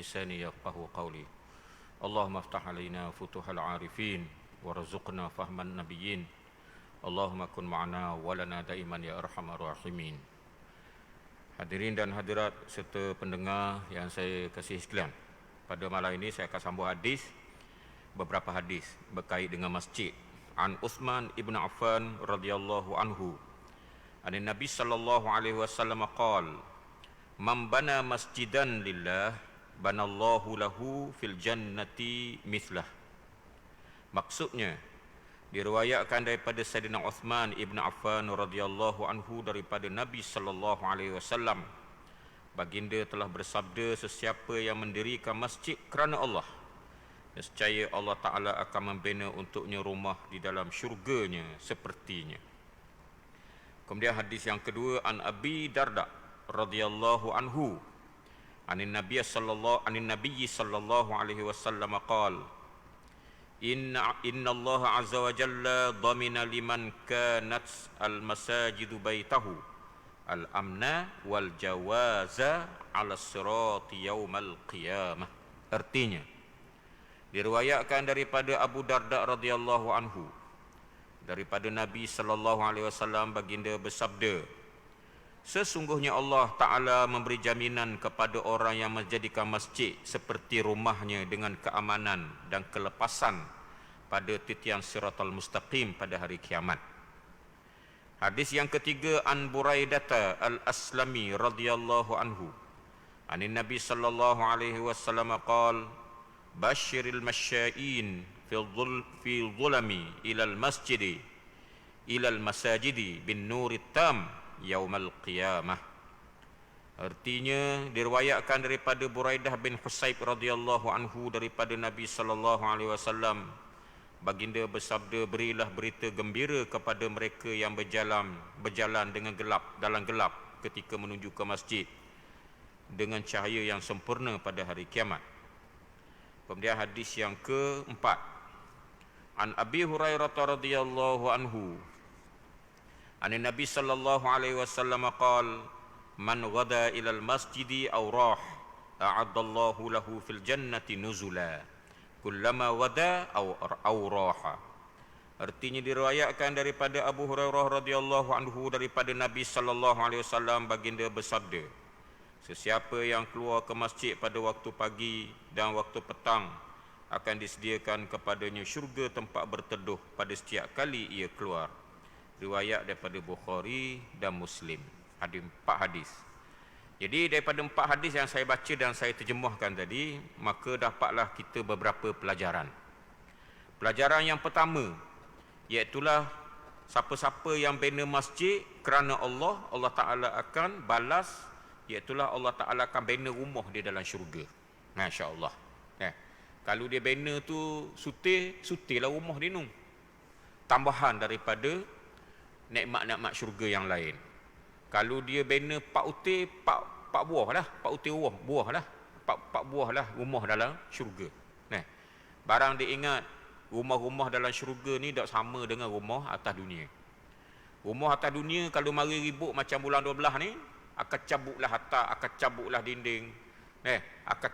لساني يفقهوا قولي. اللهم افتح علينا فتوح العارفين وارزقنا فهم النبيين. اللهم كن معنا ولنا دائما يا أرحم الراحمين. Hadirin dan hadirat serta pendengar yang saya kasih sekalian, pada malam ini saya akan sambung beberapa hadis berkait dengan masjid. An Uthman ibn Affan radhiyallahu anhu, an Nabi sallallahu alaihi wasallam qala, man bana masjidan lillah banallahu lahu fil jannati mithlah. Maksudnya, diriwayatkan daripada Sayyidina Uthman ibn Affan radhiyallahu anhu daripada Nabi sallallahu alaihi wasallam, baginda telah bersabda, sesiapa yang mendirikan masjid kerana Allah, nescaya Allah Ta'ala akan membina untuknya rumah di dalam syurganya sepertinya. Kemudian hadis yang kedua, an Abi Darda radhiyallahu anhu, anin Nabi sallallahu alaihi wasallam qala, Inna Allah azza wa jalla dhamina liman kanat al-masajidu baitahu al-amna wal jawaza ala sirati yaumal qiyamah. Artinya, diriwayatkan daripada Abu Darda radhiyallahu anhu daripada Nabi sallallahu alaihi wasallam, baginda bersabda, sesungguhnya Allah Ta'ala memberi jaminan kepada orang yang menjadikan masjid seperti rumahnya dengan keamanan dan kelepasan pada titian siratal mustaqim pada hari kiamat. Hadis yang ketiga, an Buraidata al-Aslami radhiyallahu anhu, anin Nabi sallallahu alaihi wasallam qala, basyiril masya'in fi dhulami ilal masajidi bin nurit tam yaumal qiyamah. Artinya, diriwayatkan daripada Buraidah bin Husayb radhiyallahu anhu daripada Nabi sallallahu alaihi wasallam, baginda bersabda, berilah berita gembira kepada mereka yang berjalan dengan dalam gelap ketika menuju ke masjid dengan cahaya yang sempurna pada hari kiamat. Kemudian hadis yang keempat, an Abi Hurairah radhiyallahu anhu, an Nabi sallallahu alaihi wasallam qala, man ghada ila al-masjidi aw rah a'addallahu lahu fil jannati nuzula kullama wada aw raha. Artinya, diriwayatkan daripada Abu Hurairah radhiyallahu anhu daripada Nabi sallallahu alaihi wasallam, baginda bersabda, sesiapa yang keluar ke masjid pada waktu pagi dan waktu petang, akan disediakan kepadanya syurga tempat berteduh pada setiap kali ia keluar. Riwayat daripada Bukhari dan Muslim. Ada 4 hadis. Jadi daripada 4 hadis yang saya baca dan saya terjemahkan tadi, maka dapatlah kita beberapa pelajaran. Pelajaran yang pertama, iaitulah siapa-siapa yang bina masjid kerana Allah, Allah Ta'ala akan balas, iaitulah Allah Ta'ala akan bina rumah di dalam syurga. Masya Allah. Kalau dia bina tu sutirlah rumah dia tu. Tambahan daripada nikmat-nikmat syurga yang lain. Kalau dia bina 4 buah lah, 4 utir buah lah, 4 buah lah rumah dalam syurga. Barang dia ingat, rumah-rumah dalam syurga ni tak sama dengan rumah atas dunia. Rumah atas dunia kalau mari ribut macam bulan 12 ni, akan cabutlah atap, akan cabutlah dinding, akan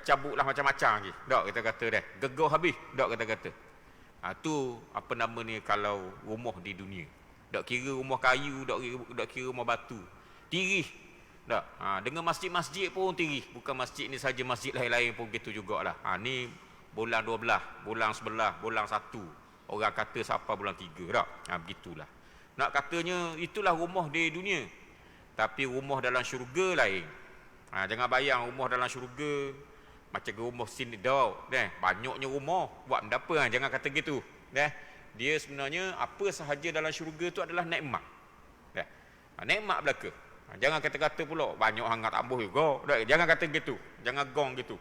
cabutlah macam-macam lagi. Tak kita kata dah, gegah habis, tak kita kata. Tu apa nama ni kalau rumah di dunia. Tak kira rumah kayu, tak kira rumah batu. Tirih. Tak. Dengan masjid-masjid pun tirih. Bukan masjid ni saja, masjid lain-lain pun gitu jugalah. Ni bulan 12, bulan 11, bulan 1. Orang kata siapa bulan 3. Tak. Begitulah. Nak katanya itulah rumah di dunia. Tapi rumah dalam syurga lain. Jangan bayang rumah dalam syurga macam rumah sini dah. Banyaknya rumah. Buat benda apa? Jangan kata gitu. Dia sebenarnya apa sahaja dalam syurga tu adalah nikmat. Nikmat belaka. Jangan kata-kata pula banyak hangat ambuh juga. Jangan kata gitu. Jangan gong gitu.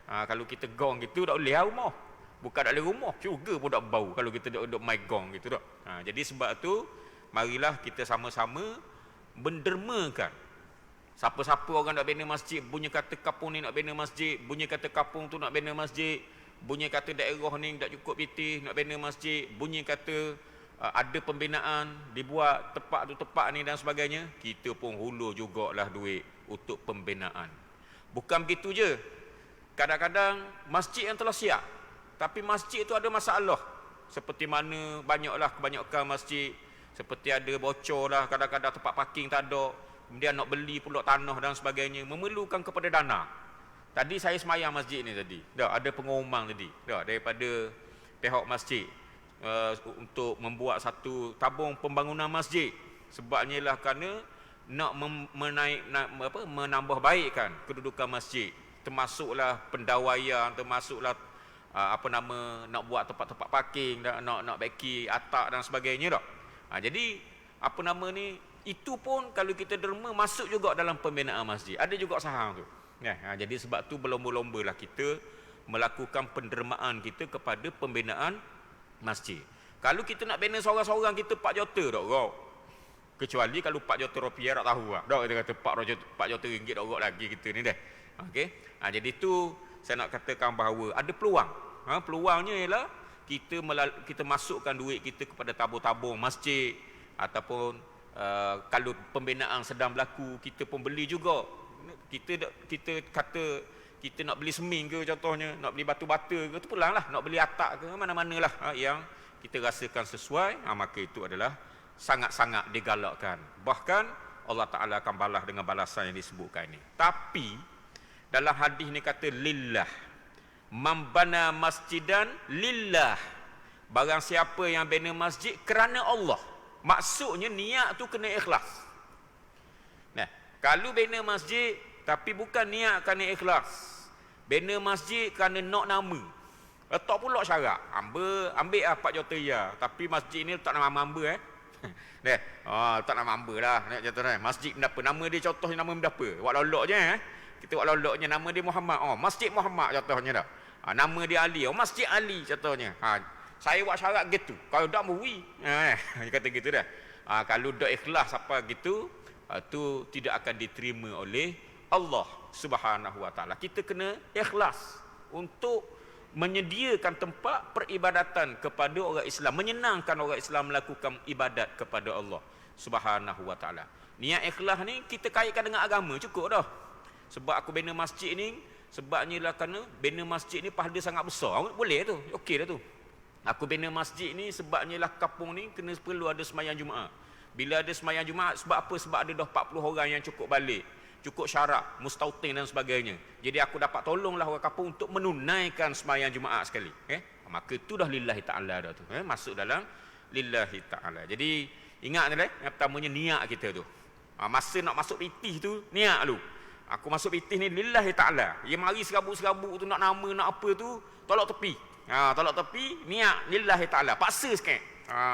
Kalau kita gong gitu tak boleh rumah. Bukan tak boleh rumah, syurga pun tak bau kalau kita duduk main gong gitu tak. Jadi sebab tu marilah kita sama-sama mendermakan. Siapa-siapa orang nak bina masjid, bunyi kata kampung ni nak bina masjid, bunyi kata kampung tu nak bina masjid, bunyi kata daerah ni tak cukup pitih nak bina masjid, bunyi kata ada pembinaan dibuat tepat tu tepat ni dan sebagainya, kita pun hulur jugalah duit untuk pembinaan. Bukan begitu je. Kadang-kadang masjid yang telah siap, tapi masjid itu ada masalah. Seperti mana banyaklah kebanyakan masjid, seperti ada bocor lah, kadang-kadang tempat parking tak ada, kemudian nak beli pula tanah dan sebagainya, memerlukan kepada dana. Tadi saya semayang masjid ni tadi, dah ada pengumuman tadi, dah daripada pihak masjid untuk membuat satu tabung pembangunan masjid. Sebabnya lah kerana nak menambah baikkan kedudukan masjid, termasuklah pendawaian, termasuklah nak buat tempat-tempat parking, nak baiki atap dan sebagainya dah. Jadi itu pun kalau kita derma masuk juga dalam pembinaan masjid, ada juga sahang tu. Jadi sebab tu berlomba-lomba lah kita melakukan pendermaan kita kepada pembinaan masjid. Kalau kita nak bina seorang-seorang kita 4 juta tak rok. Kecuali kalau 4 juta rupiah tak tahu lah. Dak kita kata 4 juta ringgit tak rok lagi kita ni dah. Okey. Jadi tu saya nak katakan bahawa ada peluang. Peluangnya ialah kita masukkan duit kita kepada tabung-tabung masjid, ataupun kalau pembinaan sedang berlaku kita pun beli juga. Kita kata kita nak beli semen ke contohnya, nak beli batu-bata ke, tu pulang lah, nak beli atap ke, mana-manalah yang kita rasakan sesuai, maka itu adalah sangat-sangat digalakkan. Bahkan Allah Ta'ala akan balas dengan balasan yang disebutkan ini. Tapi dalam hadis ni kata lillah, man bana masjidan lillah, barang siapa yang bina masjid kerana Allah. Maksudnya niat tu kena ikhlas. Nah, kalau bina masjid tapi bukan niat kerana ikhlas, bina masjid kerana nak nama, letak pula syarat, ambil 4 juta ya, tapi masjid ni tak nama hamba tak nama hamba lah, masjid berapa, nama dia contohnya nama berapa, buat lolok je kita buat loloknya, nama dia Muhammad, Masjid Muhammad contohnya dah. Nama dia Ali, Masjid Ali contohnya. Saya buat syarat gitu, kalau tak mui dia kata gitu dah. Kalau tak ikhlas apa gitu, tu tidak akan diterima oleh Allah Subhanahu Wa Taala. Kita kena ikhlas untuk menyediakan tempat peribadatan kepada orang Islam, menyenangkan orang Islam melakukan ibadat kepada Allah Subhanahu Wa Taala. Niat ikhlas ni kita kaitkan dengan agama cukup dah. Sebab aku bina masjid ni, sebabnya lah kerana bina masjid ni pahala sangat besar. Boleh tu, okey dah tu. Aku bina masjid ni sebabnya lah kampung ni kena perlu ada sembahyang Jumaat. Bila ada sembahyang Jumaat, sebab apa? Sebab ada dah 40 orang yang cukup balik, cukup syarat, mustautin dan sebagainya. Jadi aku dapat tolonglah orang kampung untuk menunaikan sembahyang Jumaat sekali. Maka itu dah lillahi ta'ala dah tu. Masuk dalam lillahi ta'ala. Jadi ingat ni yang pertamanya niat kita tu. Masa nak masuk pitih tu, niat lu. Aku masuk pitih ni lillahi ta'ala. Dia mari serabut-serabut tu, nak nama, nak apa tu, tolak tepi. Tolak tepi, niat lillahi ta'ala. Paksa sikit.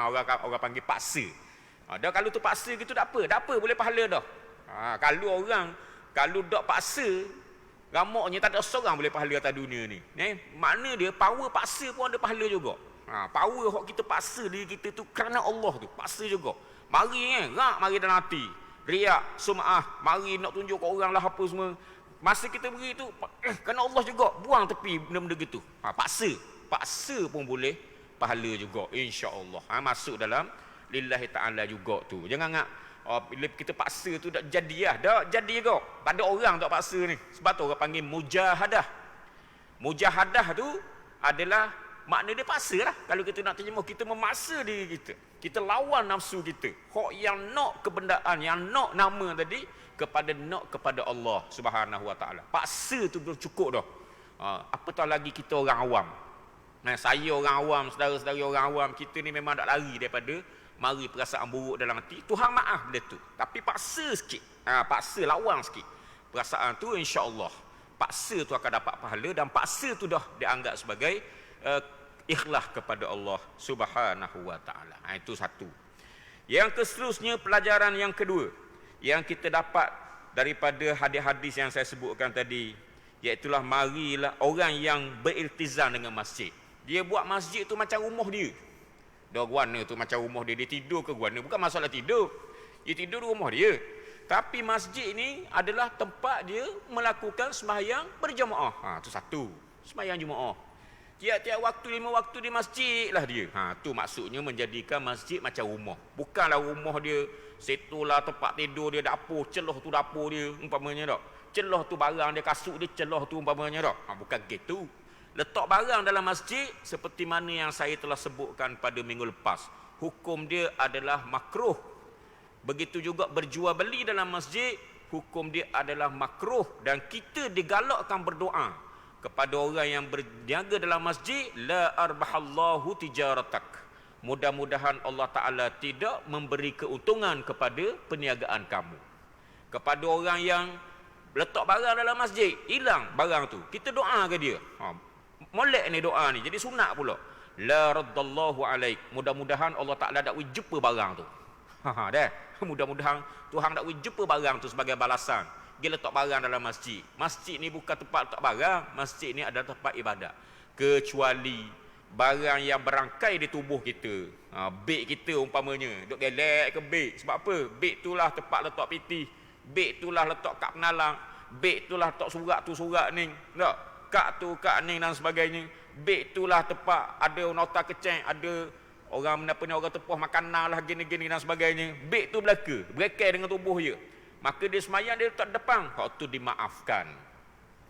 Orang panggil paksa. Dah kalau tu paksa gitu tak apa, boleh pahala dah. Kalau tak paksa, ramaknya tak ada seorang boleh pahala atas dunia ni. Makna dia power paksa pun ada pahala juga. Power hok kita paksa diri kita tu kerana Allah tu, paksa juga. Mari mari dalam hati. Riak, sum'ah, mari nak tunjuk ke orang lah apa semua. Masa kita beri tu kerana Allah juga, buang tepi benda-benda gitu. Paksa pun boleh pahala juga, insya-Allah. Masuk dalam lillahi ta'ala juga tu. Jangan ngak bila kita paksa tu tak jadi lah. Dah jadi juga. Tak ada orang tak paksa ni. Sebab tu orang panggil mujahadah. Mujahadah tu adalah makna dia paksa lah. Kalau kita nak terjemah, kita memaksa diri kita. Kita lawan nafsu kita. Hak yang nak kebendaan, yang nak nama tadi, kepada Allah Subhanahu Wa Taala. Paksa tu belum cukup dah. Apatah lagi kita orang awam. Saya orang awam, saudara-saudara orang awam, kita ni memang tak lari daripada mari perasaan buruk dalam hati. Tuhan maaf benda tu. Tapi paksa sikit. Paksa lawan sikit. Perasaan tu insya-Allah. Paksa tu akan dapat pahala, dan paksa tu dah dianggap sebagai ikhlas kepada Allah Subhanahu Wa Taala. Itu satu. Yang seterusnya, pelajaran yang kedua yang kita dapat daripada hadis-hadis yang saya sebutkan tadi, iaitulah marilah orang yang beriltizam dengan masjid. Dia buat masjid tu macam rumah dia. Dah guana tu macam rumah dia. Dia tidur ke guana, bukan masalah tidur. Dia tidur di rumah dia. Tapi masjid ni adalah tempat dia melakukan sembahyang berjamaah. Itu satu. Sembahyang Jumaat. Tiap-tiap waktu, 5 waktu di masjid lah dia. Tu maksudnya menjadikan masjid macam rumah. Bukanlah rumah dia, situlah tempat tidur dia, dapur, celah tu dapur dia, umpamanya tak. celah tu barang dia, kasut dia celah tu umpamanya dah. Bukan gitu. Letak barang dalam masjid seperti mana yang saya telah sebutkan pada minggu lepas. Hukum dia adalah makruh. Begitu juga berjual beli dalam masjid, hukum dia adalah makruh. Dan kita digalakkan berdoa kepada orang yang berniaga dalam masjid, la arbahallahu tijaratak. Mudah-mudahan Allah Ta'ala tidak memberi keuntungan kepada perniagaan kamu. Kepada orang yang letak barang dalam masjid, hilang barang tu, kita doa ke dia. Molek ni doa ni, jadi sunat pula. La raddallahu alaik. Mudah-mudahan Allah Ta'ala tak jumpa barang tu. Dah. Mudah-mudahan Tuhan tak jumpa barang tu sebagai balasan. Dia letak barang dalam masjid. Masjid ni bukan tempat letak barang. Masjid ni adalah tempat ibadat. Kecuali barang yang berangkai di tubuh kita. Beg kita umpamanya. Duk gelek ke beg. Sebab apa? Beg tu lah tempat letak piti. Beg tu lah letak kad penalang. Beg tu lah letak surat tu surat ni. Tak? Kad tu kad ni dan sebagainya. Beg tu lah tempat ada nota keceng. Ada orang orang tepuh makanan lah gini-gini dan sebagainya. Beg tu belaka. Berekai dengan tubuh je. Maka dia semayang dia letak depan. Hak tu dimaafkan.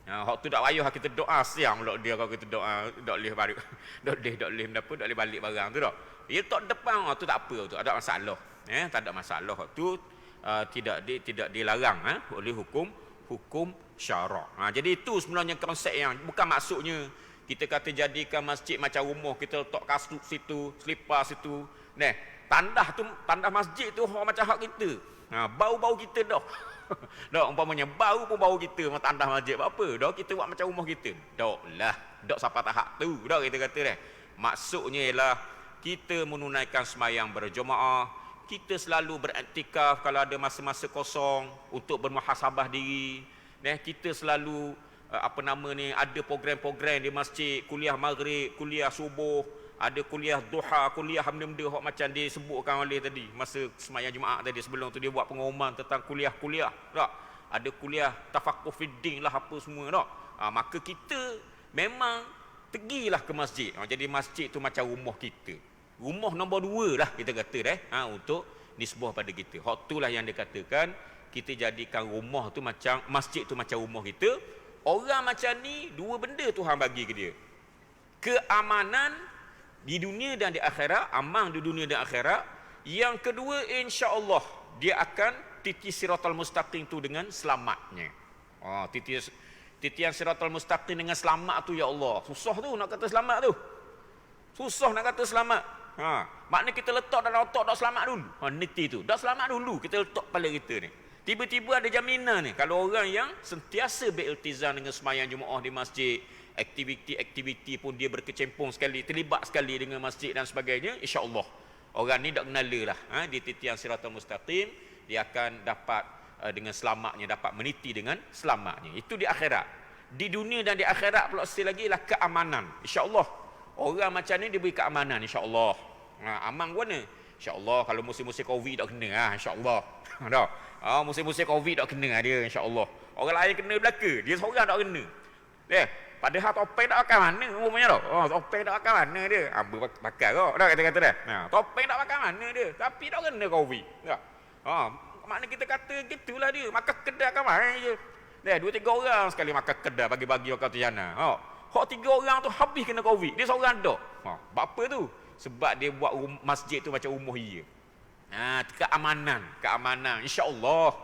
Hak tu tak payah kita doa siang pula dia kalau kita doa tak boleh balik. Tak boleh tak boleh balik barang tu tak. Dia letak depan tu tak apa tu. Ada masalah. Tak ada masalah. Hak tu tidak dilarang oleh hukum syarak. Jadi itu sebenarnya konsep yang bukan maksudnya kita kata jadikan masjid macam rumah, kita letak kasut situ, selipar situ. Tandah masjid tu macam hak kita. Bau-bau kita dah. Dah umpamanya bau pun bau kita tandah masjid apa? Dah kita buat macam rumah kita. Dak sampai tahap tu. Dah kita kata dah. Maksudnya ialah kita menunaikan sembahyang berjemaah, kita selalu beriktikaf kalau ada masa-masa kosong untuk bermuhasabah diri. Kita selalu ada program-program di masjid, kuliah maghrib, kuliah subuh, ada kuliah duha, kuliah benda-benda hak macam disebutkan oleh tadi masa sembahyang Jumaat tadi. Sebelum tu dia buat pengumuman tentang kuliah-kuliah tak? Ada kuliah tafakuh fiddin lah apa semua tak? Maka kita memang pergilah ke masjid. Jadi masjid tu macam rumah kita. Rumah nombor 2 lah kita kata untuk nisbah pada kita. Hak tu lah yang dikatakan kita jadikan rumah tu macam masjid tu macam rumah kita. Orang macam ni 2 benda Tuhan bagi ke dia. Keamanan di dunia dan di akhirat, aman di dunia dan akhirat. Yang kedua, insya-Allah dia akan titi siratal mustaqim tu dengan selamatnya. Titian siratal mustaqim dengan selamat tu, ya Allah. Susah tu nak kata selamat tu. Susah nak kata selamat. Maknanya kita letak dalam otak dak selamat dulu. Niti tu. Dak selamat dulu kita letak kepala kita ni. Tiba-tiba ada jaminan ni. Kalau orang yang sentiasa beriltizam dengan sembahyang Jumaat di masjid, aktiviti-aktiviti pun dia berkecimpung sekali, terlibat sekali dengan masjid dan sebagainya, insya-Allah orang ni tak kenala lah di titian siratal mustaqim, dia akan dapat dengan selamatnya, dapat meniti dengan selamatnya. Itu di akhirat. Di dunia dan di akhirat pula sekali lagi lah keamanan, insya-Allah. Orang macam ni diberi keamanan, insya-Allah. Aman ke mana? InsyaAllah kalau musim-musim Covid tak kena insyaAllah. Dah. Musim-musim Covid tak kena dia insyaAllah. Orang lain kena belaka, dia seorang tak kena. Padahal topeng tak pakai mana umumnya dah. Topeng tak pakai mana dia. Pakai kau. Dah kata-kata dah. Topeng tak pakai mana dia, tapi tak kena Covid. Dah. Makna kita kata gitulah dia. Makan kedai kan main je. 2-3 orang sekali makan kedai bagi-bagi orang Tiana. Hak 3 orang tu habis kena Covid. Dia seorang dak. Apa tu? Sebab dia buat masjid tu macam rumah dia. Keamanan, insya-Allah.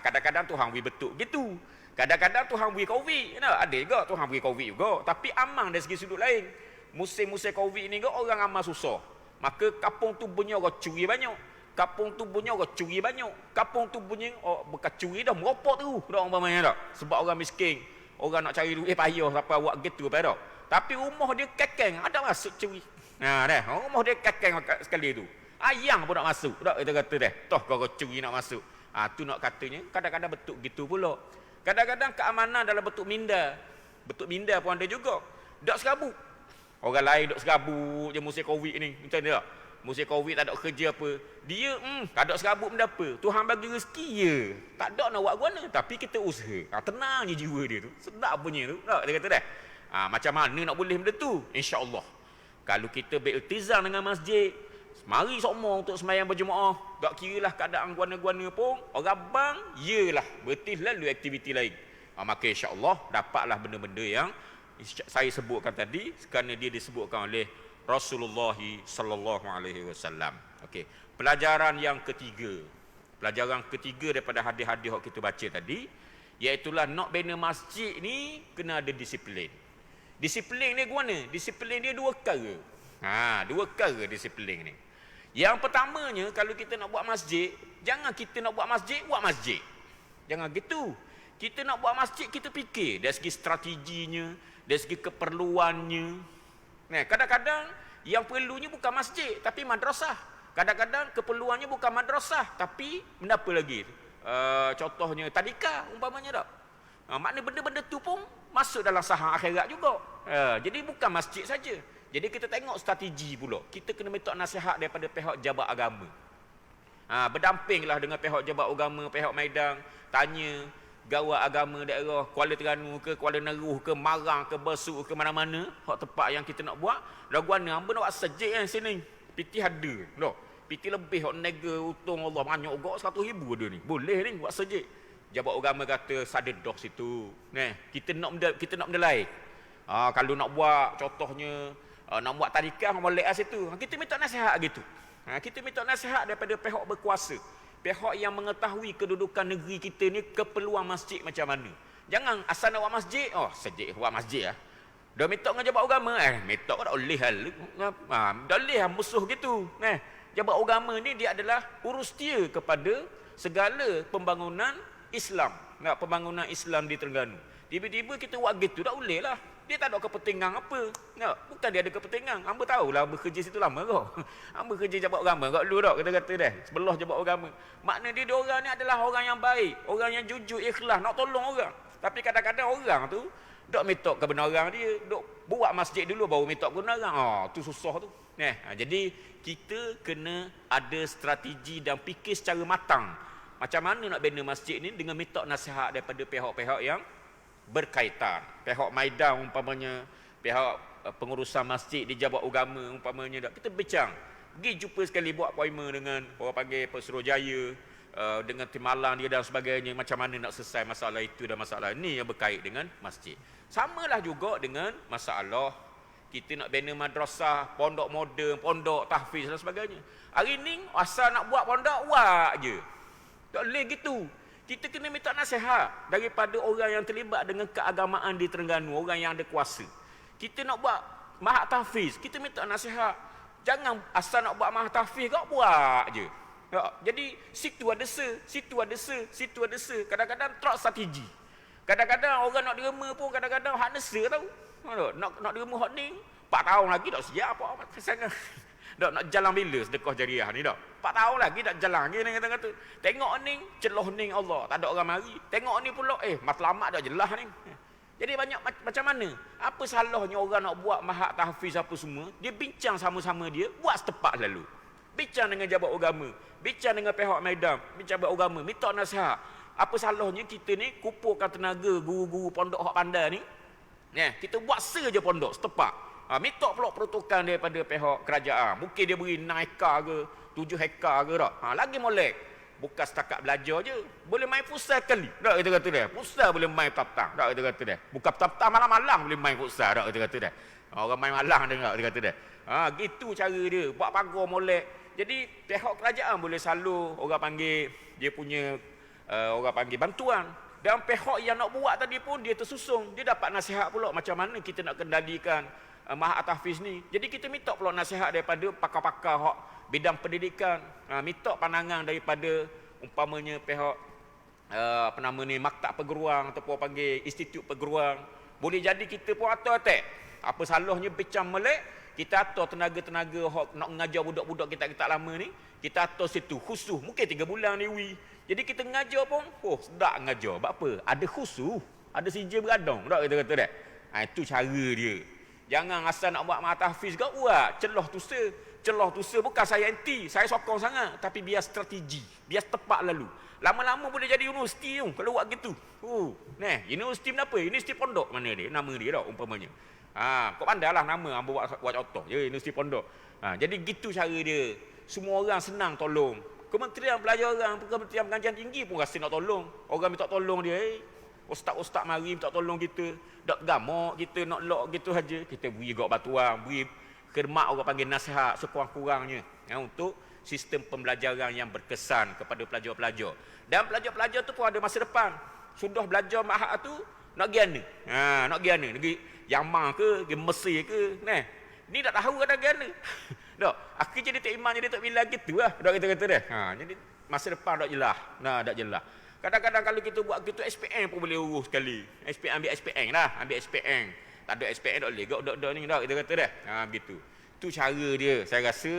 Kadang-kadang Tuhan beri betul gitu. Kadang-kadang Tuhan beri Covid, ada juga Tuhan beri Covid juga, tapi aman dari segi sudut lain. Musim-musim Covid ni juga orang aman susah. Maka kampung tu bunyi orang curi banyak. Kampung tu bunyi orang curi banyak. Kampung tu bunyi bukan curi dah, meropok tu. Dak umpamanya dak. Sebab orang miskin, orang nak cari duit payah sampai buat gitu pada. Tapi rumah dia kekeng, ada masuk curi. Rumah dia kekeng sekali tu. Ayang pun nak masuk. Tak kita kata dah. Toh kau curi nak masuk. Tu nak katanya kadang-kadang betul gitu pula. Kadang-kadang keamanan dalam bentuk minda. Bentuk minda pun ada juga. Tak serabut. Orang lain tak serabut je musim Covid ni. Macam ni tak? Musim Covid tak ada kerja apa. Dia tak ada serabut benda apa. Tuhan bagi rezeki je. Tak ada nak buat guna. Tapi kita usaha. Tenang je jiwa dia tu. Sedap punya tu. Tak? Dia kata dah. Macam mana nak boleh benda tu? InsyaAllah. Kalau kita beriltizam dengan masjid, mari semua untuk sembahyang berjemaah, tak kira lah keadaan guana-guana pun, orang bang, yelah, berhenti lalu aktiviti lain. Maka insya-Allah dapatlah benda-benda yang saya sebutkan tadi kerana dia disebutkan oleh Rasulullah sallallahu alaihi wasallam. Okey. Pelajaran yang ketiga. Pelajaran ketiga daripada hadis-hadis yang kita baca tadi, iaitulah nak bina masjid ni kena ada disiplin. Disiplin ni gimana? Disiplin dia dua perkara. Dua perkara disiplin ni. Yang pertamanya, kalau kita nak buat masjid, jangan kita nak buat masjid, buat masjid. Jangan gitu. Kita nak buat masjid, kita fikir dari segi strateginya, dari segi keperluannya. Nah, kadang-kadang yang perlunya bukan masjid, tapi madrasah. Kadang-kadang keperluannya bukan madrasah, tapi benda apa lagi? Contohnya tadika, umpamanya tak. Maknanya benda-benda tu pun masuk dalam sahang akhirat juga. Jadi bukan masjid saja. Jadi kita tengok strategi pula. Kita kena minta nasihat daripada pihak jabat agama. Berdampinglah dengan pihak jabat agama, pihak Medan, tanya gawat agama daerah Kuala Terengganu ke, Kuala Neruh ke, Marang ke, Besut ke, mana-mana hak tempat yang kita nak buat. Raguana hamba nak buat sejik kan sini. Piti ada. No. Piti lebih hak nega untung Allah banyak juga 100,000 ada ni. Boleh ni buat sejik. Jabat agama kata sadedah situ. Nah, kita nak benda lain. Kalau nak buat contohnya nak buat tadikah boleh situ. Kita minta nasihat gitu. Kita minta nasihat daripada pihak berkuasa. Pihak yang mengetahui kedudukan negeri kita ni, keperluan masjid macam mana. Jangan asal nak buat masjid, sejik buat masjid lah. Dah minta dengan jabat agama, minta tak boleh hal. Tak boleh musuh gitu. Jabat agama ni dia adalah urus dia kepada segala pembangunan Islam. Pembangunan Islam di Terengganu. Tiba-tiba kita buat gitu, tak boleh lah. Dia tak ada kepentingan apa. Bukan dia ada kepentingan. Hamba tahulah hamba kerja situ lama kau. Hamba kerja jabat agama kau dulu tak kata-kata dah. Sebelah jabat agama. Makna dia orang ni adalah orang yang baik, orang yang jujur, ikhlas, nak tolong orang. Tapi kadang-kadang orang tu dok minta kebenaran dia, dok buat masjid dulu baru minta kebenaran. Tu susah tu. Jadi kita kena ada strategi dan fikir secara matang. Macam mana nak bina masjid ni dengan minta nasihat daripada pihak-pihak yang berkaitan. Pihak Maidan umpamanya, pihak pengurusan masjid di jabat agama umpamanya, kita bincang. Pergi jumpa sekali, buat appointment dengan orang panggil Pesuruhjaya, dengan timalang dia dan sebagainya, macam mana nak selesai masalah itu dan masalah ini yang berkait dengan masjid. Samalah juga dengan masalah kita nak bina madrasah, pondok moden, pondok tahfiz dan sebagainya. Hari ni asal nak buat pondok, buat je. Tak boleh gitu. Kita kena minta nasihat daripada orang yang terlibat dengan keagamaan di Terengganu, orang yang ada kuasa. Kita nak buat mahat tahfiz, kita minta nasihat. Jangan asal nak buat mahat tahfiz, kau buat je. Jadi situ ada situ ada Kadang-kadang tak strategi. Kadang-kadang orang nak derma pun kadang-kadang hak nesa tau. Nak derma hak ni 4 tahun lagi tak siap apa sangat. Nak jalan bila sedekah jariah ni dak. 4 tahun lagi tak jalan lagi ni kata-kata. Tengok ni celah ni Allah, tak ada orang mari. Tengok ni pula matlamat dah jelas ni. Jadi banyak macam mana? Apa salahnya orang nak buat mahat tahfiz apa semua, dia bincang sama-sama dia, buat setepat lalu. Bincang dengan jabat agama, bincang dengan pihak Medan, bincang jabat agama, minta nasihat. Apa salahnya kita ni kumpulkan tenaga guru-guru pondok hak pandai ni. Kita buat saja pondok setepak. Minta pula peruntukan daripada pihak kerajaan. Mungkin dia beri 6 hektar ke, 7 hektar ke tak. Lagi molek. Bukan setakat belajar je. Boleh main futsal kali. Tak kita kata dia. Futsal boleh main petang. Tak kita kata dia. Bukan petang malam-malam boleh main futsal. Tak kita kata dia. Orang main malam dengar kita kata dia. Gitu cara dia. Buat pagar molek. Jadi pihak kerajaan boleh salur orang panggil dia punya orang panggil bantuan. Dan pihak yang nak buat tadi pun dia tersusung. Dia dapat nasihat pula macam mana kita nak kendalikan mahat tahfiz ni. Jadi kita minta pula nasihat daripada pakar-pakar hak bidang pendidikan. Minta pandangan daripada umpamanya pihak maktab perguruan ataupun panggil institut perguruan. Boleh jadi kita pun atur-atur. Apa salahnya bincang melek, kita atur tenaga-tenaga hak nak mengajar budak-budak kita lama ni, kita atur situ khusus mungkin 3 bulan ni Jadi kita mengajar pun sedap mengajar. Sebab apa? Ada khusus, ada sijil beradang. Tak kita kata dah. Itu cara dia. Jangan asal nak buat mahat tahfiz kau buat. Celah tusa bukan saya anti, saya sokong sangat, tapi biar strategi, biar tepat lalu. Lama-lama boleh jadi universiti tu kalau buat gitu. Universiti apa? Universiti pondok mana dia? Nama dia dah umpamanya. Kau pandailah nama hamba buat contoh. Universiti pondok. Jadi gitu cara dia. Semua orang senang tolong. Kementerian Pelajaran, Kementerian Pengajian Tinggi pun rasa nak tolong. Orang minta tolong dia, Ustaz-ustaz mari minta tolong kita, dak gamak kita nak lok gitu saja. Kita beri gak batuan, beri khidmat orang panggil nasihat sekurang-kurangnya untuk sistem pembelajaran yang berkesan kepada pelajar-pelajar. Dan pelajar-pelajar tu pun ada masa depan. Sudah belajar mahad tu nak pergi mana? Nak pergi mana? Negeri Yaman ke, pergi Mesir ke, nah. Ni tak tahu ada pergi mana. Dak, akhir jadi tak iman jadi tak bila gitu lah. Dak kata-kata dah. Jadi masa depan dak jelas. Nah, dak jelas. Kadang-kadang kalau kita buat gitu SPM pun boleh urus sekali. SPM ambil SPM lah, ambil SPM. Tak ada SPM tak boleh. Dak ni dak kita kata dah. Begitu. Tu cara dia saya rasa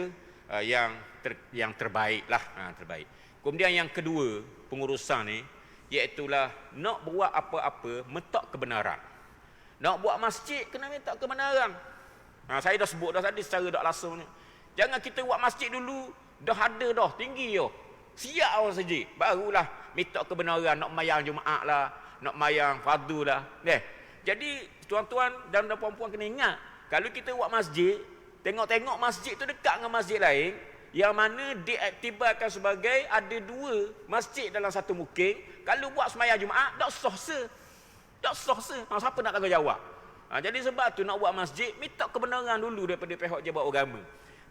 yang terbaik lah, terbaik. Kemudian yang kedua, pengurusan ni iaitulah nak buat apa-apa minta kebenaran. Nak buat masjid kena minta kebenaran. Saya dah sebut dah tadi secara tak langsungnya. Jangan kita buat masjid dulu dah ada dah tinggi yo. Siap orang saja. Barulah minta kebenaran nak mayang Jumaat lah, nak mayang fardu lah. Jadi tuan-tuan dan puan-puan kena ingat, kalau kita buat masjid, tengok-tengok masjid tu dekat dengan masjid lain yang mana diiktibarkan sebagai ada dua masjid dalam satu mukim. Kalau buat sembahyang Jumaat tak sah se. Tak sah se. Siapa nak tanggungjawab? Jadi sebab tu nak buat masjid minta kebenaran dulu daripada pihak jabat agama.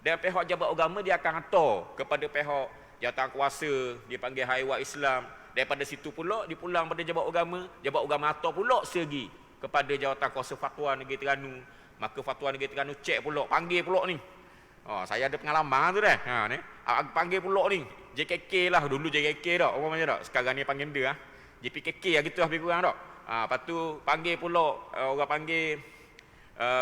Dan pihak jabat agama dia akan hantar kepada pihak jawatan kuasa, dia panggil Haiwat Islam. Daripada situ pula dipulang pada jabat agama hantar pula segi kepada jawatan kuasa fatwa negeri Terengganu. Maka fatwa negeri Terengganu cek pula, panggil pula ni. Saya ada pengalaman tu dah. Ni. Panggil pula ni. JKK lah, dulu JKK dah. Apa macam dah? Sekarang ni panggil dia. JPKK lah gitu lebih kurang dah. Lepas tu panggil pula, orang panggil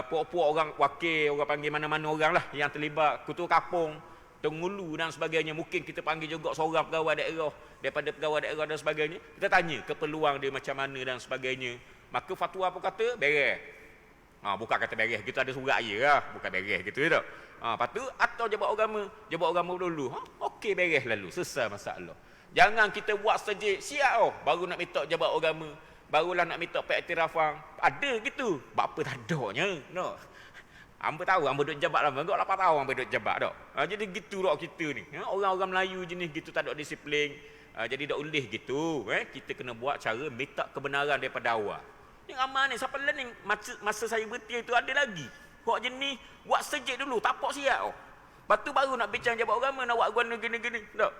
puak-puak orang wakil, orang panggil mana-mana orang lah yang terlibat, ketua kapung, Tengulu dan sebagainya. Mungkin kita panggil juga seorang pegawai daerah, daripada pegawai daerah dan sebagainya. Kita tanya keperluan dia macam mana dan sebagainya. Maka fatwa apa kata? Beres. Bukan kata beres, kita ada surat je lah. Bukan beres gitu tak. Lepas tu atau jabat agama dulu. Okey beres lalu, selesai masalah. Jangan kita buat saja siap baru nak minta jabat agama, barulah nak minta pengiktirafan. Ada gitu. Apa tak adanya. No. Hamba tahu hamba duduk jabat lama, enggak 8 tahun hamba duduk jabat dak. Jadi gitu dak kita ni. Orang-orang Melayu jenis gitu tak ada disiplin. Jadi dak boleh gitu. Kita kena buat cara minta kebenaran daripada awal. Ni ramai ni, siapa learning masa saya berhenti itu ada lagi. Buat jenis, buat sejak dulu, tapak siap. Lepas tu baru nak bincang jabat agama, nak buat guna gini-gini. Tak.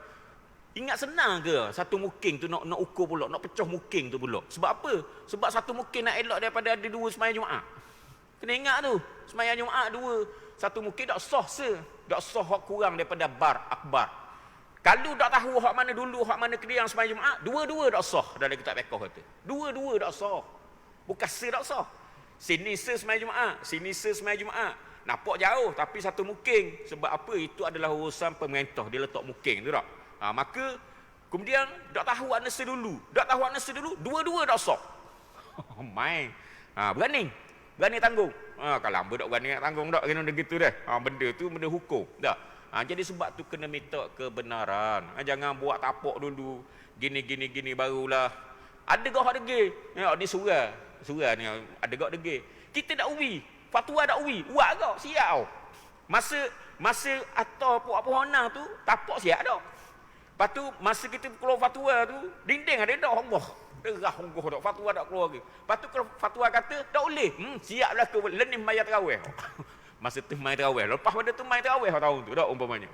Ingat senang ke satu mukim tu nak ukur pula, nak pecah mukim tu pula. Sebab apa? Sebab satu mukim nak elok daripada ada 2 sembahyang Jumaat. Kena ingat tu, sembahyang Jumaat 2, satu mukim tak sah se. Tak sah hak kurang daripada bar akbar. Kalau tak tahu hak mana dulu, hak mana kena yang sembahyang Jumaat, dua-dua tak sah dalam kitab fiqh kata. Dua-dua tak sah. Bukan se tak sah. Sini se sembahyang Jumaat, sini se sembahyang Jumaat. Nampak jauh tapi satu mukim. Sebab apa? Itu adalah urusan pemerintah. Dia letak mukim tu tak. Maka kemudian tak tahu anasa dulu. Tak tahu anasa dulu, dua-dua tak sah. Main. Berani tanggung. Kalau hamba tak berani nak tanggung tak kena begitu dah. Benda tu benda hukum. Tak. Jadi sebab tu kena minta kebenaran. Jangan buat tapak dulu. Gini barulah. Ada gak degi. Ni surah ni ada gak degi. Kita tak ubi. Fatwa tak ubi. Buat gak siap. Masa atau puak-puak tu tapak siap dah. Lepas tu masa kita keluar fatwa tu dinding ada dah Allah. Derah Allah dak fatwa tak keluar lagi. Lepas tu kalau fatwa kata tak boleh. Siaplah ke lenih mayat tarawih. Masa tu mai tarawih. Lepas pada tu mai tarawih tahun tu dak umpamanya.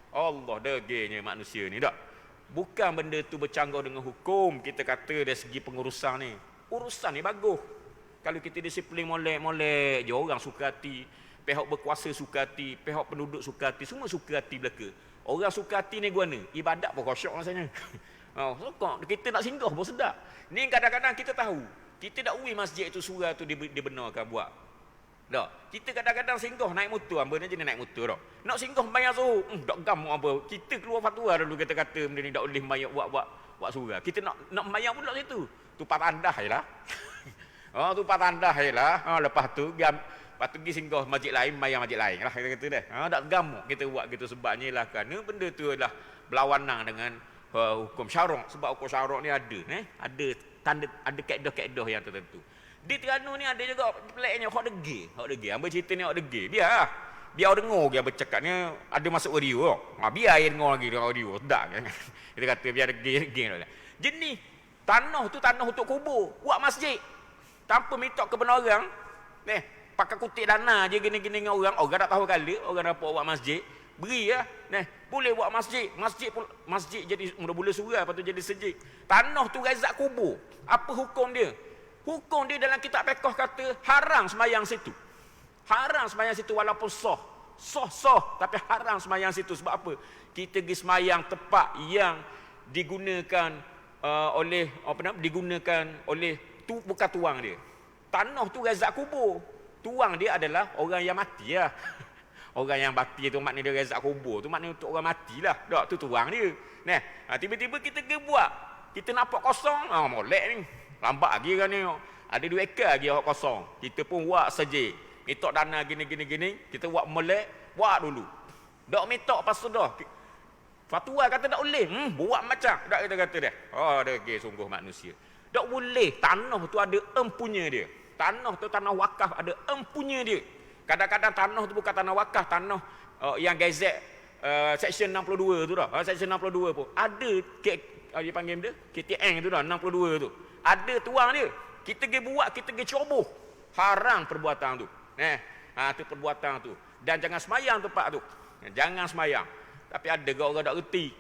Allah degenya manusia ni dak. Bukan benda tu bercanggah dengan hukum. Kita kata dari segi pengurusan ni. Urusan ni bagus. Kalau kita disiplin molek-molek je orang suka hati, pihak berkuasa suka hati, pihak penduduk suka hati, semua suka hati belaka. Orang suka hati ni guna, ibadat pun khusyuk rasanya. Kita nak singgah pun sedap. Ni kadang-kadang kita tahu, kita dak uwi masjid itu surah tu dibenarkan buat. Tak. Kita kadang-kadang singgah naik motor, hamba ni jenis naik motor tak. Nak singgah bayar suruh, tak gamuk apa. Kita keluar fatwa dulu kata benda ni tak boleh bayar buat surah. Kita nak bayar pula situ. Tupat tandah jelah. Tupat tandah jelah. Lepas tu pergi singgah masjid lain, bayar masjid lain lah kita kata dah. Tak gamuk kita buat gitu sebabnya lah kerana benda tu adalah berlawanan dengan hukum syarak. Sebab hukum syarak ni ada tanda, ada kaedah-kaedah yang tertentu. Di Terengganu ni ada juga peliknya hak degi. Hamba cerita ni hak degi. Biar dengar dia bercakap ni ada masuk audio. Biar dia dengar lagi audio. Tak kan. Kita kata biar degi. Jenis Tanah tu tanah untuk kubur, buat masjid. Tanpa minta kebenaran, pakai kutip dana je gini-gini dengan orang tak tahu kali, orang dapat buat masjid, beri lah, boleh buat masjid, masjid jadi mula-mula surau, lepas tu jadi sejid. Tanah tu rezak kubur. Apa hukum dia? Hukum dia dalam kitab fiqh kata haram sembahyang situ. Haram sembahyang situ walaupun sah, tapi haram sembahyang situ. Sebab apa? Kita pergi sembahyang tempat yang digunakan digunakan oleh tu, bukan tuang dia. Tanah tu rezak kubur. Tuang dia adalah orang yang mati lah. Orang yang mati tu maknanya dia rezak kubur tu, maknanya untuk orang matilah. Tak, tu tuang dia. Tiba-tiba kita pergi buat. Kita nampak kosong, molek ni. Lambat lagi kan ni. Ada 2 ekar lagi kosong. Kita pun buat saja. Minta dana gini, kita buat molek, buat dulu. Tak minta pas sudah. Fatwa kata tak boleh. Buat macam. Tak kita kata dia. Dia sungguh manusia. Tak boleh. Tanah tu ada empunya dia. Tanah tu tanah wakaf ada empunya dia. Kadang-kadang tanah tu bukan tanah wakaf, tanah yang gazet section 62 tu dah. Section 62 pun ada dia panggil dia KTN tu dah 62 tu. Ada tuang dia. Kita pergi buat, kita pergi ceroboh. Haram perbuatan tu. Tu perbuatan tu. Dan jangan semayang tempat tu. Jangan semayang. Tapi ada ke orang tak reti.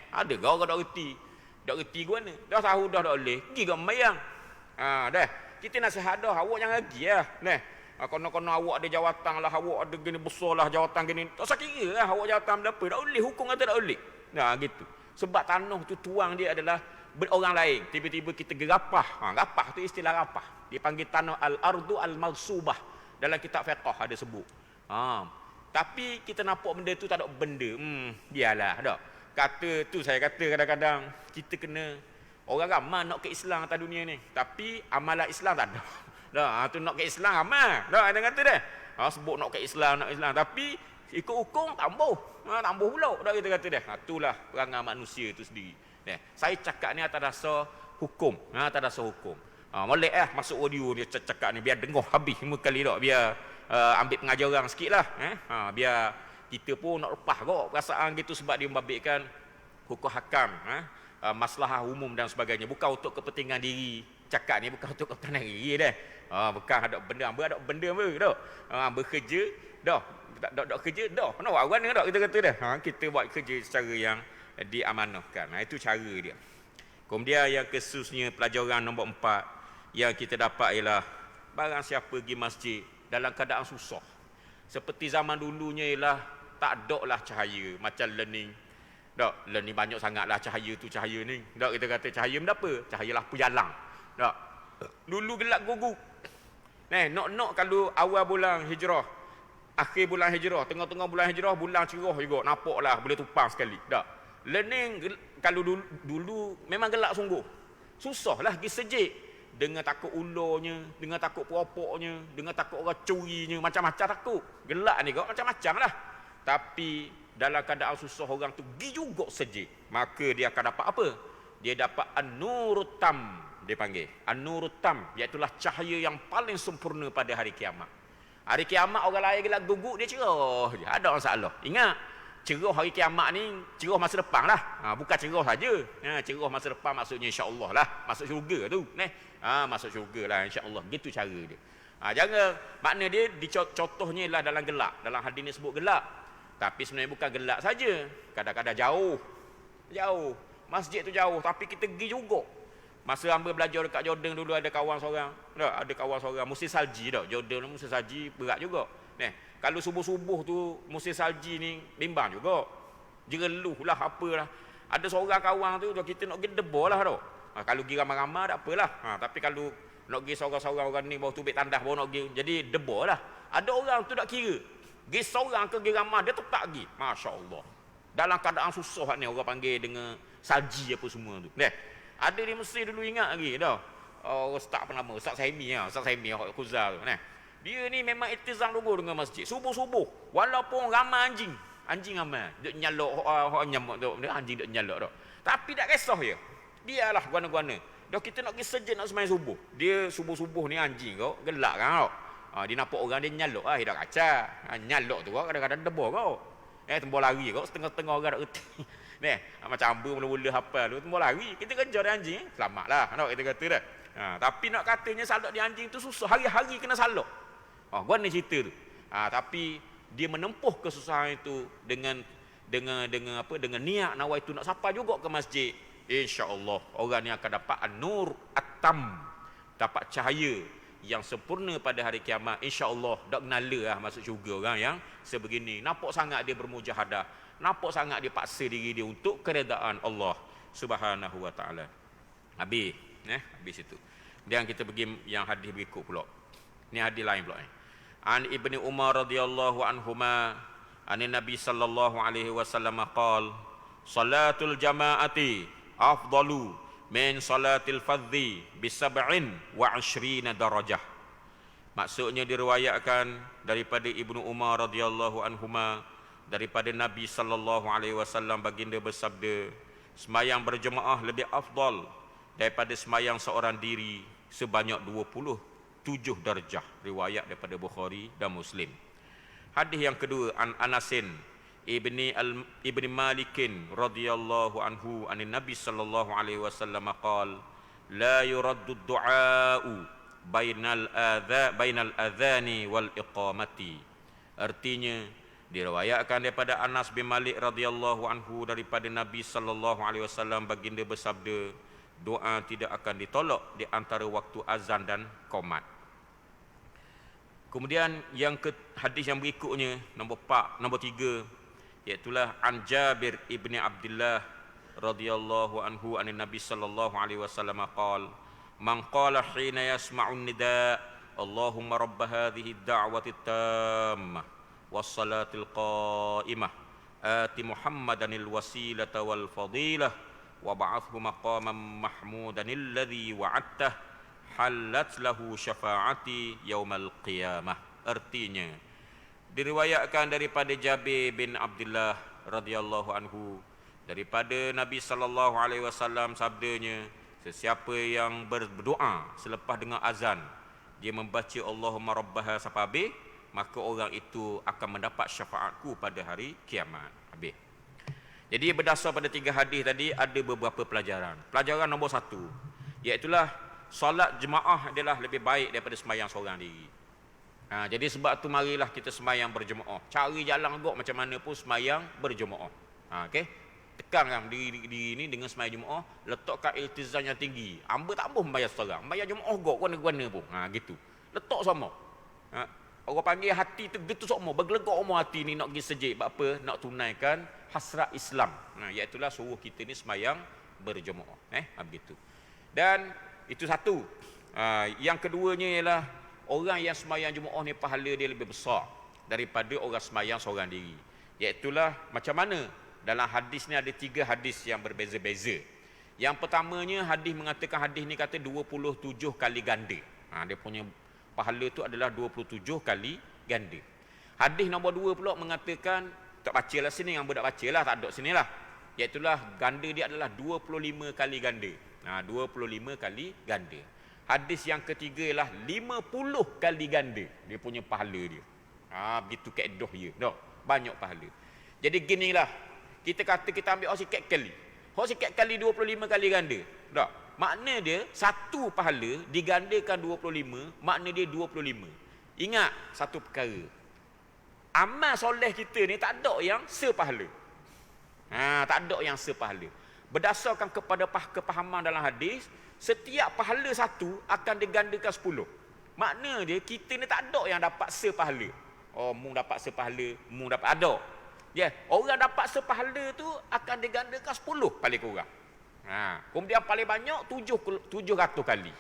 Ada ke orang tak reti. Tak reti ke mana? Dah tahu dah tak boleh. Pergi ke semayang. Dah. Kita nasihat dah. Awak jangan pergi lah. Kono-kono awak ada jawatan lah. Awak ada gini besar lah jawatan gini. Tak usah kira lah. Awak jawatan berapa. Tak boleh. Hukum kata tak boleh. Gitu. Sebab tanah tu tuang dia adalah orang lain. Tiba-tiba kita gerapah. Rapah tu istilah rapah. Dia panggil tanah al-ardu al-marsubah. Dalam kitab fiqh ada sebut. Tapi kita nampak benda tu tak ada benda. Biarlah. Tak. Kata tu saya kata kadang-kadang kita kena, orang ramai nak ke Islam atas dunia ni. Tapi amalan Islam tak ada. Tu nak ke Islam amal. Ada kata dah. Sebut nak ke Islam, Tapi ikut hukum tambah. Tambah pula. Kita kata dah. Itulah perangai manusia tu sendiri. Saya cakap ni atas dasar hukum. Atas dasar hukum. Molek masuk audio dia cakap ni biar dengar habis semua kali tak. Biar ambil pengajaran sikit lah. Biar kita pun nak lepas kok perasaan gitu, sebab dia membabitkan hukum hakam, maslahah umum dan sebagainya. Bukan untuk kepentingan diri. Cakap ni bukan untuk kepentingan diri dah. Bukan ada benda, ada benda apa dah. Bekerja dah. Tak kerja dah. Nak buat mana dah kita kata dah. Kita buat kerja secara yang diamanahkan. Itu cara dia. Kemudian yang khususnya pelajaran nombor 4 yang kita dapat ialah barang siapa pergi masjid dalam keadaan susah. Seperti zaman dulunya ialah tak ada lah cahaya macam learning. Tak, learning banyak sangatlah cahaya tu cahaya ni. Tak, kita kata cahaya benda apa? Cahaya lampu jalan. Tak. Dulu gelap gugu. Nak kalau awal bulan hijrah, akhir bulan hijrah, tengah-tengah bulan hijrah, bulan cerah juga, nampaklah boleh tupang sekali. Tak. Learning kalau dulu memang gelap sungguh. Susahlah pergi sejid. Dengan takut ularnya, dengan takut peropoknya, dengan takut orang curinya, macam-macam takut. Gelap ni kok macam-macam lah. Tapi dalam keadaan susah orang tu pergi juga sejid, maka dia akan dapat apa? Dia dapat an-nurut tam, dia panggil. An-nurut tam, iaitulah cahaya yang paling sempurna pada hari kiamat. Hari kiamat orang lain gelap guguk, dia cerah je. Ada masalah. Ingat, cerah hari kiamat ni cerah masa depan lah. Bukan cerah saja. Cerah masa depan maksudnya insya-Allah lah. Masuk syurga tu. Masuk syurga lah insya-Allah. Gitu cara dia. Jangan makna dia contohnya ialah dalam gelap. Dalam hadis ni sebut gelap. Tapi sebenarnya bukan gelap saja. Kadang-kadang jauh. Jauh. Masjid tu jauh tapi kita pergi juga. Masa hamba belajar dekat Jordan dulu ada kawan seorang. Ada kawan seorang musim salji dah. Jordan musim salji berat juga. Kalau subuh-subuh tu musim salji ni bimbang juga. Jereluh lah apalah. Ada seorang kawan tu kita nak pergi debor lah tu. Kalau pergi ramai-ramai tak apalah. Tapi kalau nak pergi seorang-seorang orang ni baru tubik tandas baru nak pergi. Jadi debor lah. Ada orang tu tak kira. Pergi seorang ke pergi ramai dia tetap pergi. Masya Allah. Dalam keadaan susah ni orang panggil dengan salji apa semua tu. Ada di Mesir dulu ingat lagi dah. Ustaz apa nama? Ustaz Saimi lah. Ustaz Saimi Khuzal tu. Dia ni memang itizam dulu dengan masjid. Subuh-subuh. Walaupun ramai anjing. Anjing ramai. Dia nyalok. Nyamuk tu. Anjing dia nyalok tu. Tapi tak kisah dia. Biarlah guana-guana. Dah kita nak pergi sejid nak sembahyang subuh. Dia subuh-subuh ni anjing kau. Gelak kan kau. Dia nampak orang dia nyalok. Dah kaca. Nyalok tu kau. Kadang-kadang debor kau. Tembor lari kau. Setengah-setengah orang tak reti. Ni, macam hamba mula-mula hafal tu semua lari. Kita kejar dia anjing, selamatlah. Nak kita kata dah. Tapi nak katanya salak di anjing tu susah. Hari-hari kena salak. Gua ni cerita tu. Tapi dia menempuh kesusahan itu dengan niat nawai itu nak sampai juga ke masjid. Insya-Allah orang ni akan dapat an-nur at-tam, dapat cahaya yang sempurna pada hari kiamat. Insya-Allah dak kenala lah masuk syurga orang yang sebegini. Nampak sangat dia bermujahadah, nampak sangat dia paksa diri dia untuk keredaan Allah Subhanahu wa taala. Habis itu. Dan kita pergi yang hadis berikut pula. Ni hadis lain pula ni. An Ibni Umar radhiyallahu anhuma anin Nabi sallallahu alaihi wasallam qala salatul jama'ati afdalu min salatil fadhi bi 27 darajah. Maksudnya diriwayatkan daripada Ibnu Umar radhiyallahu anhuma daripada Nabi sallallahu alaihi wasallam baginda bersabda, semayang berjemaah lebih afdal daripada semayang seorang diri sebanyak 27 darjah. Riwayat daripada Bukhari dan Muslim. Hadis yang kedua, an Anasin ibni Malikin radhiyallahu anhu anin Nabi sallallahu alaihi wasallam qala la yuraddu du'a'u bainal adhani wal iqamati. Artinya diriwayatkan daripada Anas bin Malik radhiyallahu anhu daripada Nabi sallallahu alaihi wasallam baginda bersabda, doa tidak akan ditolak di antara waktu azan dan qomat. Kemudian hadis yang berikutnya nombor 3, iaitu an Jabir ibni Abdullah radhiyallahu anhu anin Nabi sallallahu alaihi wasallam qala man qala hina yasma'un nida Allahumma rabb hadhihi ad-da'wati at-tammah was-salatil qa'imah ati Muhammadanil wasilata wal fadilah wa ba'athhu maqaman mahmudan alladhi wa'adtah halat lahu syafaati yaumal qiyamah. Artinya diriwayatkan daripada Jabir bin Abdullah radhiyallahu anhu daripada Nabi sallallahu alaihi wasallam sabdanya, sesiapa yang berdoa selepas dengar azan, dia membaca Allahumma rabbaha sampai habis, maka orang itu akan mendapat syafaatku pada hari kiamat. Habis. Jadi berdasar pada 3 hadis tadi ada beberapa pelajaran. Pelajaran nombor 1, iaitulah solat jemaah adalah lebih baik daripada sembahyang seorang diri. Jadi sebab tu marilah kita sembahyang berjemaah. Cari jalan agak macam mana pun sembahyang berjemaah. Okey. Tekankan diri ini dengan sembahyang jemaah, letakkan iltizam yang tinggi. Hamba tak boleh membayar seorang, membayar jemaah agak mana-mana pun. Gitu. Letak sama. Orang panggil hati tu gitu sama, bergelegak omong hati ni nak pergi sejid, sebab apa? Nak tunaikan hasrat Islam. Iaitulah suruh kita ni sembahyang berjemaah. Begitu. Dan itu satu. Yang keduanya ialah orang yang sembahyang jemaah ni pahala dia lebih besar daripada orang sembahyang seorang diri. Iaitulah macam mana? Dalam hadis ni ada 3 hadis yang berbeza-beza. Yang pertamanya hadis mengatakan, hadis ni kata 27 kali ganda. Dia punya pahala tu adalah 27 kali ganda. Hadis nombor 2 pula mengatakan, tak bacalah sini, yang tak bacalah, tak ada sinilah. Iaitulah ganda dia adalah 25 kali ganda. 25 kali ganda. Hadis yang ketiga ialah 50 kali ganda dia punya pahala dia. Begitu kaedah dia. Banyak pahala. Jadi ginilah, kita kata kita ambil sikit kali. Sikit kali 25 kali ganda. Makna dia satu pahala digandakan 25, makna dia 25. Ingat satu perkara. Amal soleh kita ni tak ada yang sepahala. Tak ada yang sepahala. Berdasarkan kepada kepahaman dalam hadis, setiap pahala satu akan digandakan 10. Makna dia kita ni tak ada yang dapat sepahala. Mung dapat sepahala, mung dapat ada. Orang dapat sepahala tu akan digandakan 10 paling kurang. Kemudian paling banyak 700 kali.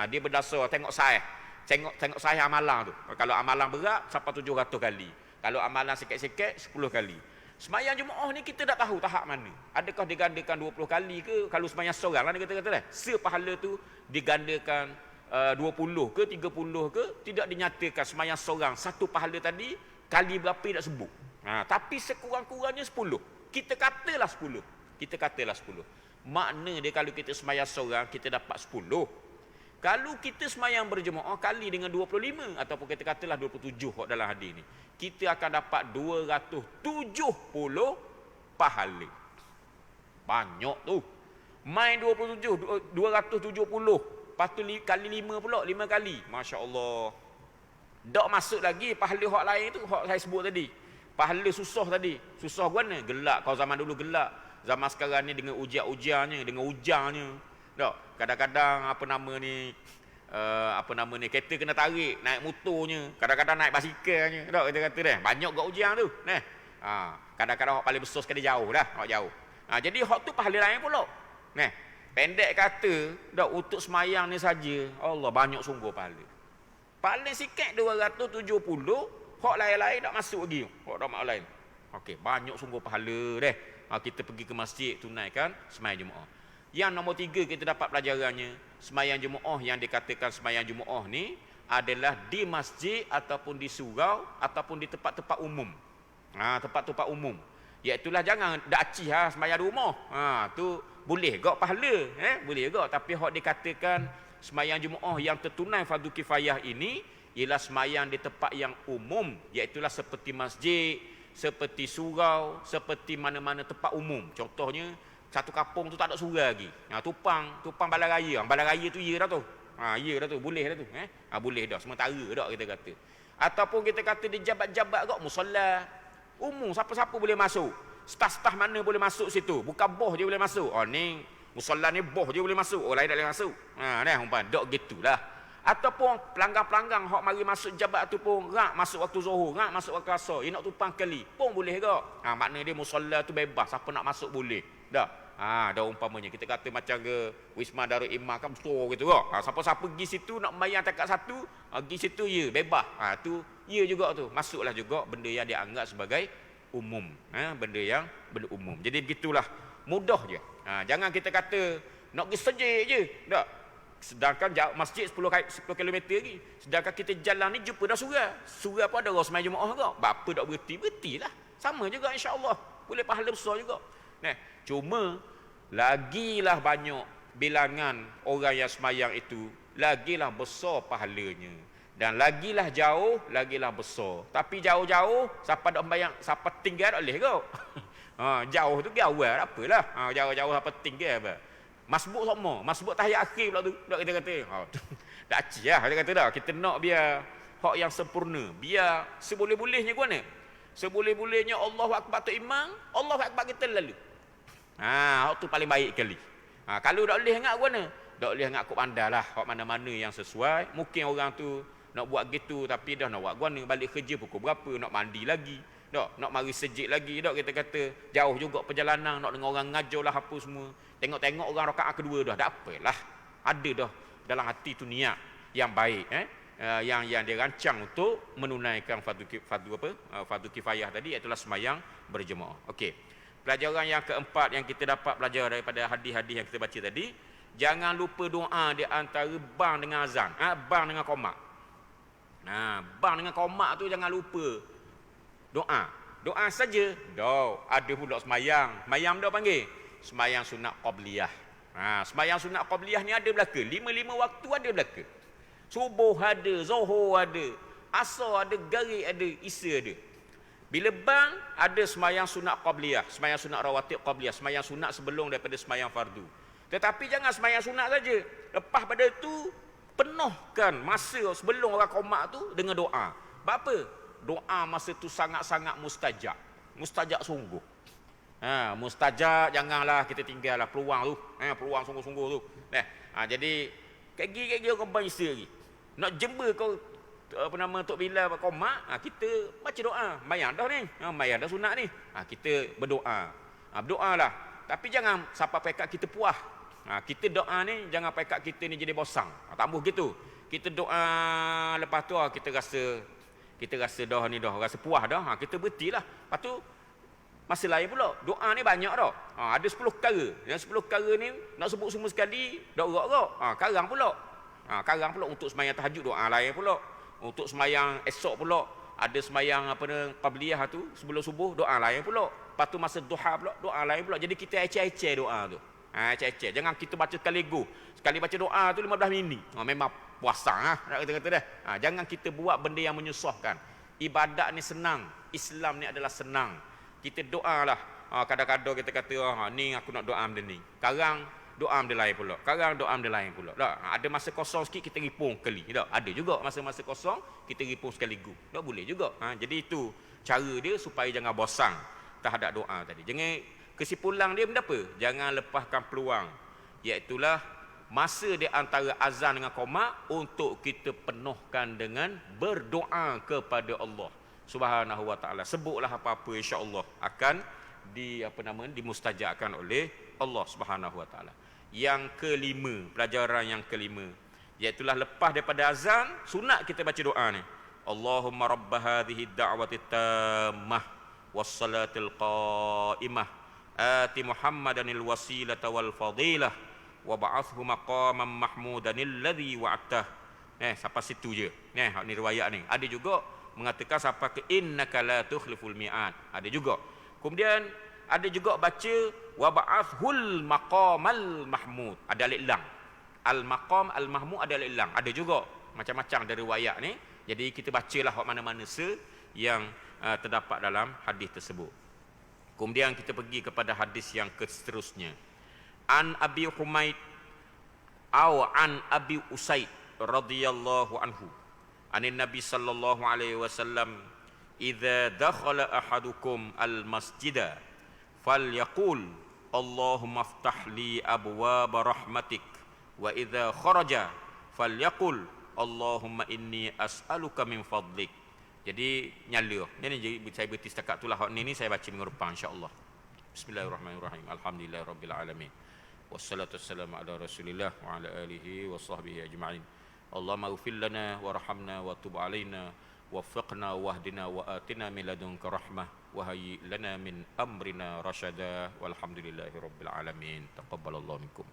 Dia berdasar tengok sahih. Tengok sahih amalan tu. Kalau amalan berat sampai 700 kali. Kalau amalan sikit-sikit 10 kali. Sembahyang jemaah ni kita tak tahu tahap mana. Adakah digandakan 20 kali ke? Kalau sembahyang seorang lah dia kata dah. Sepahala tu digandakan 20 ke 30 ke, tidak dinyatakan. Sembahyang seorang satu pahala tadi kali berapa tak sebut. Tapi sekurang-kurangnya 10. Kita katalah 10. Makna dia kalau kita sembahyang seorang kita dapat 10. Kalau kita sembahyang berjemaah kali dengan 25 ataupun kita katalah 27 dalam hadis ni, kita akan dapat 270 pahala. Banyak tu. Main 27, 270. Lepas tu kali 5 pula, 5 kali. Masya Allah. Tak masuk lagi pahala hak lain tu, hak saya sebut tadi. Pahala susah tadi. Susah guna. Gelak. Kalau zaman dulu gelak. Zaman sekarang ni dengan ujian-ujiannya, dengan hujannya. Tak? Kadang-kadang kereta kena tarik, naik motornya, kadang-kadang naik basikalnya. Tak kita kata dah. Banyak gak ujian tu. Nah. Kadang-kadang hak paling besar sekali jauh dah, hak jauh. Jadi hak tu pahala lain pula. Nah. Pendek kata, dak untuk semayang ni saja, Allah banyak sungguh pahala. Paling sikit 270, hak lain-lain tak masuk lagi. Hak tak lain. Okey, banyak sungguh pahala deh. Kita pergi ke masjid tunaikan semayang Jumaat. Yang nombor 3 kita dapat pelajarannya, semayang Jumaat yang dikatakan semayang Jumaat ni adalah di masjid ataupun di surau ataupun di tempat-tempat umum. Tempat-tempat umum. Iaitulah jangan dak acih semayang di rumah. Tu boleh gak pahala, boleh gak, tapi hak dikatakan semayang Jumaat yang tertunai fardu kifayah ini ialah semayang di tempat yang umum, iaitulah seperti masjid, seperti surau, seperti mana-mana tempat umum. Contohnya satu kampung tu tak ada surau lagi. Tupang balai raya. Balai raya tu ya dah tu. Ya dah tu, boleh dah tu, boleh dah sementara dah kita kata. Ataupun kita kata di jabat-jabat gak musalla umum, siapa-siapa boleh masuk. Staf-staf mana boleh masuk situ. Bukan boh je boleh masuk. Ni musalla ni boh je boleh masuk. Orang lain tak boleh masuk. Dah umpan. Dok gitulah. Ataupun pelanggang-pelanggang hak mari masuk jabat tu pun rak masuk waktu zuhur, rak masuk waktu asar. Nak tupang kali pun boleh ke? Makna dia musalla tu bebas. Siapa nak masuk boleh. Dah. Dah umpamanya kita kata macam ke Wisma Darul Imam kan besar gitu ke. Siapa-siapa pergi situ nak bayar takat satu, pergi situ ya bebas. Tu ya juga tu. Masuklah juga benda yang dianggap sebagai umum, benda yang benda umum. Jadi begitulah, mudah je. Jangan kita kata nak pergi sejik je, tak. Sedangkan masjid 10 km lagi. Sedangkan kita jalan ni jumpa dah surau. Surau pun ada orang semayang Jumaat ke? Bapa tak berhentilah. Sama juga insya-Allah. Boleh pahala besar juga. Cuma lagilah banyak bilangan orang yang semayang itu, lagilah besar pahalanya. Dan lagilah jauh, lagilah besar. Tapi jauh-jauh, siapa nak bayang, siapa tinggal tak boleh kau. Jauh tu awal apalah. Jauh-jauh siapa tinggal apa. Masbuk sama, masbuk tahiyat akhir pula tu. Tak kita kata. Tak acih lah kita kata dah. Kita nak biar hak yang sempurna. Biar seboleh-bolehnya ke mana? Seboleh-bolehnya Allahu Akbar tu imam, Allahu Akbar kita lalu. Hak tu paling baik kali. Kalau tak boleh ingat ke mana? Tak boleh ingat kau pandailah hak mana-mana yang sesuai. Mungkin orang tu nak buat gitu tapi dah nak buat guna balik kerja pukul berapa, nak mandi lagi, nak mari sejik lagi, kita kata jauh juga perjalanan, nak dengar orang ngajar lah apa semua, tengok-tengok orang rakaat kedua dah, tak apalah, ada dah dalam hati tu niat yang baik, yang dirancang untuk menunaikan fardu kifayah tadi, iaitu semayang berjemaah. Okey, pelajaran yang keempat yang kita dapat belajar daripada hadis-hadis yang kita baca tadi, jangan lupa doa di antara bang dengan azan, bang dengan qomat. Bang dengan qomat tu jangan lupa doa saja. Ada pula semayang dah panggil semayang sunat qabliyah. Semayang sunat qabliyah ni ada belaka, 5 waktu ada belaka. Subuh ada, zuhur ada, asar ada, maghrib ada, isya ada. Bila bang ada semayang sunat qabliyah, semayang sunat rawatib qabliyah, semayang sunat sebelum daripada semayang fardu. Tetapi jangan semayang sunat saja. Lepas pada itu penuhkan masa sebelum orang qomat tu dengan doa. Sebab apa? Doa masa tu sangat-sangat mustajab. Mustajab sungguh. Mustajab, janganlah kita tinggallah peluang tu. Peluang sungguh-sungguh tu. Jadi kaki orang bangsa lagi. Nak jember kau Tok Bilal qomat, kita baca doa. Mayang dah ni. Mayang dah sunat ni. Kita berdoa. Berdoalah. Tapi jangan sampai pekat kita puas. Kita doa ni jangan pekat kita ni jadi bosang. Tak boleh gitu. Kita doa lepas tu kita rasa dah ni dah rasa puas dah. Kita berhentilah. Lepas tu masa lain pula doa ni banyak dah. Ada 10 perkara. Yang 10 perkara ni nak sebut semua sekali dak gerak-gerak. Karang pula. Karang pula untuk sembahyang tahajud doa lain pula. Untuk sembahyang esok pula ada sembahyang qabliyah tu sebelum subuh doa lain pula. Lepas tu masa duha pula doa lain pula. Jadi kita eceh-eceh doa tu. Eceh-eceh. Jangan kita baca sekali go. Sekali baca doa tu 15 minit. Memang puasa nak kata-kata dah. Jangan kita buat benda yang menyusahkan. Ibadat ni senang. Islam ni adalah senang. Kita doalah. Kadang-kadang kita kata ni aku nak doa benda ni. Sekarang doa benda lain pula. Sekarang doa benda lain pula. Tak, ada masa kosong sikit kita ripung sekali. Tak, ada juga masa-masa kosong kita ripung sekaligus. Tak boleh juga. Jadi itu cara dia supaya jangan bosan terhadap doa tadi. Jangan kesimpulan dia benda apa? Jangan lepaskan peluang. Iaitulah masa di antara azan dengan qomat untuk kita penuhkan dengan berdoa kepada Allah Subhanahu wa taala. Sebutlah apa-apa insya-Allah akan dimustajabkan oleh Allah Subhanahu wa taala. Yang kelima, pelajaran yang kelima, iaitulah lepas daripada azan, sunat kita baca doa ni. Allahumma rabb hadhihi ad-da'wati tammah was-salatil qa'imah ati Muhammadanil wasilata wal fadilah wa ba'athhu maqaman mahmudanil ladzi wa'atah. Sampai situ je. Ni riwayat ni. Ada juga mengatakan sampai ke innaka la tukhliful mi'ad. Ada juga. Kemudian ada juga baca wa ba'athul maqamal mahmud. Ada alif lam. Al maqam al mahmud ada alif lam. Ada juga macam-macam dari riwayat ni. Jadi kita bacalah mana-mana yang terdapat dalam hadis tersebut. Kemudian kita pergi kepada hadis yang seterusnya. An Abi Humaid an Abi Usaid radhiyallahu anhu anin Nabi sallallahu alaihi wasallam idza dakhala ahadukum al masjida falyaqul Allahumma iftah li abwaab rahmatik wa idza kharaja falyaqul Allahumma inni as'aluka min fadlik. Jadi nyala. Ini saya berhenti setakat itulah. Ni saya baca minggu depan insya-Allah. Bismillahirrahmanirrahim. Alhamdulillahirabbil alamin. Wassalatu wassalamu ala Rasulillah wa ala alihi wa sahbihi ajma'in. Allahumma ighfir lana warhamna wa tub alaina waffiqna wahdina wa atina min ladunka rahmah wa hayyi lana min amrina rasyada walhamdulillahirabbil alamin. Taqabbalallahu minkum.